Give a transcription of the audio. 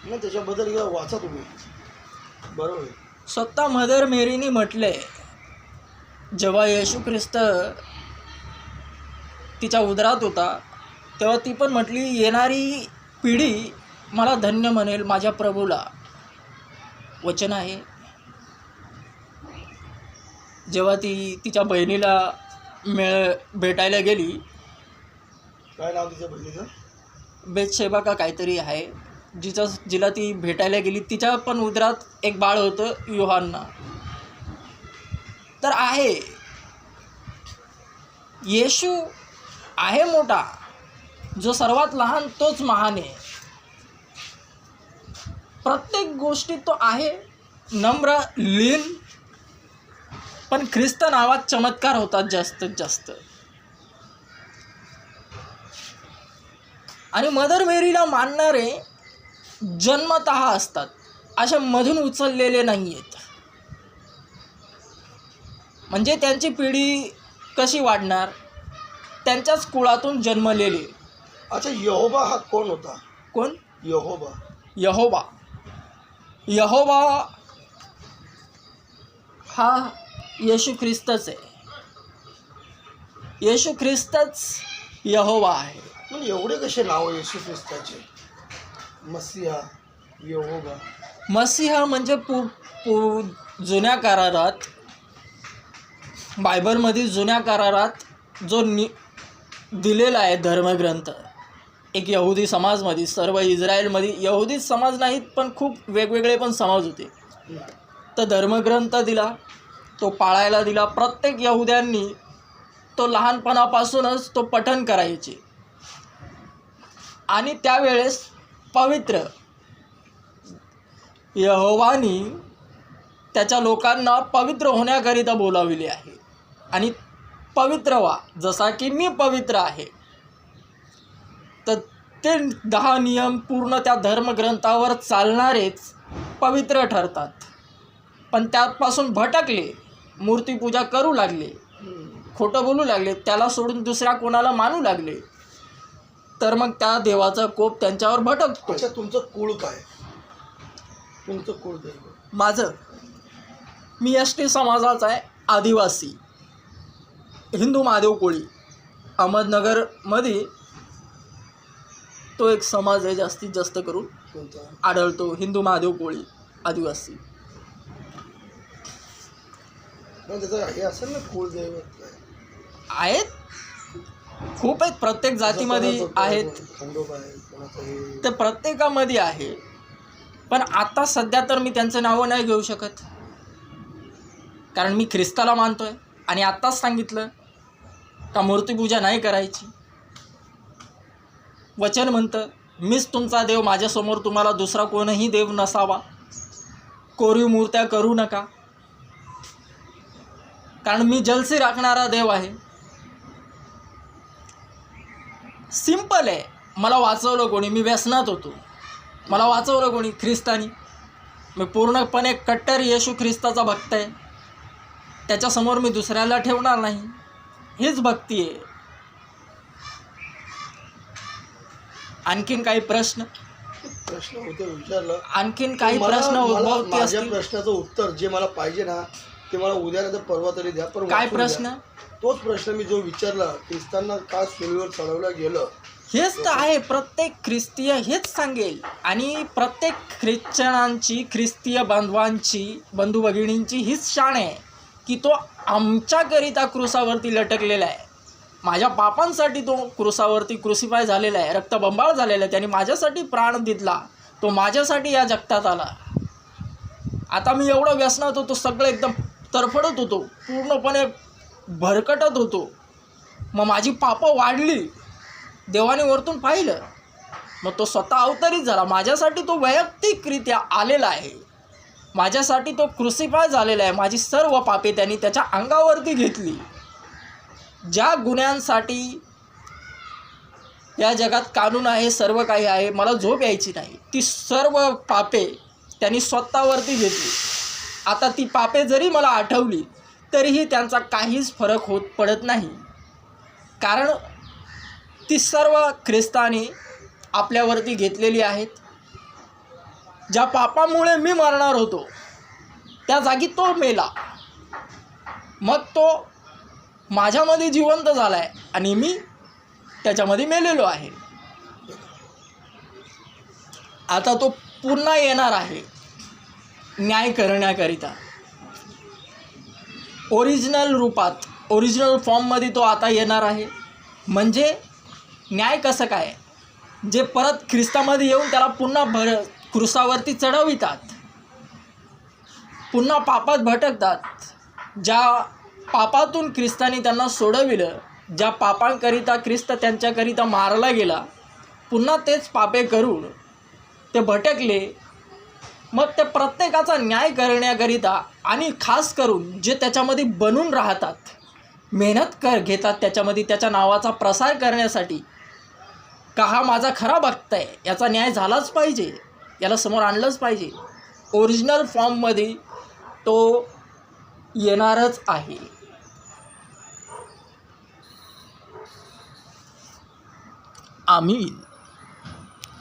नाही त्याच्याबद्दल वाचा तुम्ही. बरोबर. स्वतः मदर मेरीने म्हटले, जेव्हा येशू ख्रिस्त तिच्या उदरात होता तेव्हा ती पण म्हटली, येणारी पिढी मला धन्य म्हणेल माझ्या प्रभूला. वचन आहे. जेव्हा ती तिच्या बहिणीला भेटायला गेली, काय नाव तिच्या बहिणीचं? बेतशेबा का काहीतरी आहे, जिला ती भेटायला गेली, तिच्या पण उदरात एक बाळ होतं, योहान्ना. तर आहे येशू आहे मोठा, जो सर्वात लहान तोच महान आहे. प्रत्येक गोष्टीत तो आहे नम्र, लीन, पण ख्रिस्त नावात चमत्कार होतात जास्तीत जास्त. आणि मदर मेरीला मानणारे जन्मतः असतात, असे मधून उचललेले नाही आहेत. म्हणजे त्यांची पिढी कशी वाढणार, त्यांच्याच कुळातून जन्मलेले. अच्छा, यहोवा हा कोण होता? कोण? यहोवा. यहोवा. यहोवा हा येशू ख्रिस्तच आहे. येशू ख्रिस्तच यहोवा आहे. म्हणजे एवढे कसे नाव येशू ख्रिस्ताचे? मसीहा, यहोवा. मसीहा म्हणजे जुन्या करारात, बायबलमध्ये जुन्या करारात जो दिलेला आहे धर्मग्रंथ, एक यहुदी समाजमध्ये, सर्व इस्रायलमध्ये यहुदी समाज नाहीत पण खूप वेगवेगळे पण समाज होते, तर धर्मग्रंथ दिला, तो पाळायला दिला. प्रत्येक यहुद्यांनी तो लहानपणापासूनच तो पठण करायचे. आणि त्यावेळेस पवित्र यहोवानी त्याच्या लोकांना पवित्र होण्याकरिता बोलाविले आहे. आणि पवित्र व्हा जसा की मी पवित्र आहे. तर ते 10 नियम पूर्ण त्या धर्मग्रंथावर चालणारेच पवित्र ठरतात. पण त्यापासून भटकले, मूर्तीपूजा करू लागले, खोटं बोलू लागले, त्याला सोडून दुसऱ्या कोणाला मानू लागले, तर मग त्या देवाचा कोप त्यांच्यावर भटकतो. अच्छा, तुमचं कुळ काय? तुमचं कुळ दैव? माझं, मी एसटी समाजाचा आहे, आदिवासी, हिंदू महादेव कोळी. अहमदनगरमध्ये तो एक समाज आहे जास्तीत जास्त करून आढळतो, हिंदू महादेव कोळी आदिवासी. त्याचं हे असेल ना कुळदैव? आहेत, खूप आहेत, प्रत्येक जातीमध्ये आहेत, ते प्रत्येकामध्ये आहे. पण आता सध्या तर मी त्यांचं नावं नाही घेऊ शकत, कारण मी ख्रिस्ताला मानतोय. आणि आत्ताच सांगितलं का मूर्तीपूजा नाही करायची. वचन म्हणतं, मीच तुमचा देव, माझ्यासमोर तुम्हाला दुसरा कोणीही देव नसावा, कोरीव मूर्त्या करू नका, कारण मी जलसी राखणारा देव आहे. सिंपल आहे. मला वाचवलं कोणी? मी व्यसनात होतो, मला वाचवलं कोणी? ख्रिस्तानी. मी पूर्णपणे कट्टर येशू ख्रिस्ताचा भक्त आहे, त्याच्यासमोर मी दुसऱ्याला ठेवणार नाही. हीच भक्ती आहे. आणखीन काही प्रश्न होते विचारलं? आणखीन काही प्रश्न उद्भवते माझ्या असतील? प्रश्नाचं उत्तर जे मला पाहिजे ना ते मला उद्या नाही तर परवा तरी द्या. पण काय प्रश्न? तोच प्रश्न मी जो विचारला, ख्रिस्तांना का सुलीवर चढवलं गेलं, हेच तर आहे. प्रत्येक ख्रिस्तीय हेच सांगेल. आणि प्रत्येक ख्रिश्चनांची, ख्रिस्तीय बांधवांची, बंधू भगिनींची हीच शान आहे की तो आमच्याकरिता क्रूसावरती लटकलेला आहे. माझ्या पापांसाठी तो क्रूसावरती क्रुसिफाय झालेला आहे, रक्तबंबाळ झालेला आहे. त्याने माझ्यासाठी प्राण दिला, तो माझ्यासाठी या जगतात आला. आता मी एवढं व्यसनात होतो, सगळं एकदम तरफडत होतो, पूर्णपणे भरकटत होतो. मग माझी पापं वाढली, देवाने वरतून पाहिलं, मग तो स्वतः अवतरित झाला. माझ्यासाठी तो वैयक्तिकरित्या आलेला आहे, माझ्यासाठी तो क्रुसिफाय झालेला आहे. माझी सर्व पापे त्यांनी त्याच्या अंगावरती घेतली. ज्या गुन्ह्यांसाठी या जगात कानून आहे, सर्व काही आहे, मला झोप यायची नाही, ती सर्व पापे त्यांनी स्वतःवरती घेतली. आता ती पापे जरी मला आठवली तरीही त्यांचा काहीच फरक पडत नाही, कारण ती सर्व ख्रिस्ताने आपल्यावरती घेतलेली आहेत. ज्या पापामुळे मी मरणार होतो त्या जागी तो मेला, मग तो माझ्यामध्ये जिवंत झाला आहे आणि मी त्याच्यामध्ये मेलेलो आहे. आता तो पुन्हा येणार आहे न्याय करण्याकरिता. ओरिजिनल रूपात, ओरिजिनल फॉर्ममध्ये तो आता येणार आहे. म्हणजे न्याय कसं काय, जे परत ख्रिस्तामध्ये येऊन त्याला पुन्हा क्रुसावरती चढवितात, पुन्हा पापात भटकतात. ज्या पापातून ख्रिस्ताने त्यांना सोडविलं, ज्या पापांकरिता ख्रिस्त त्यांच्याकरिता मारला गेला, पुन्हा तेच पापे करून ते भटकले. मग ते प्रत्येकाचा न्याय करण्याकरिता आणि खास करून जे त्याच्यामध्ये बनून राहतात, मेहनत घेतात त्याच्यामध्ये त्याच्या नावाचा प्रसार करण्यासाठी, का हा माझा खरा भक्त आहे, याचा न्याय झालाच पाहिजे, याला समोर आणलंच पाहिजे, ओरिजिनल फॉर्ममध्ये तो येणारच आहे. आमीन.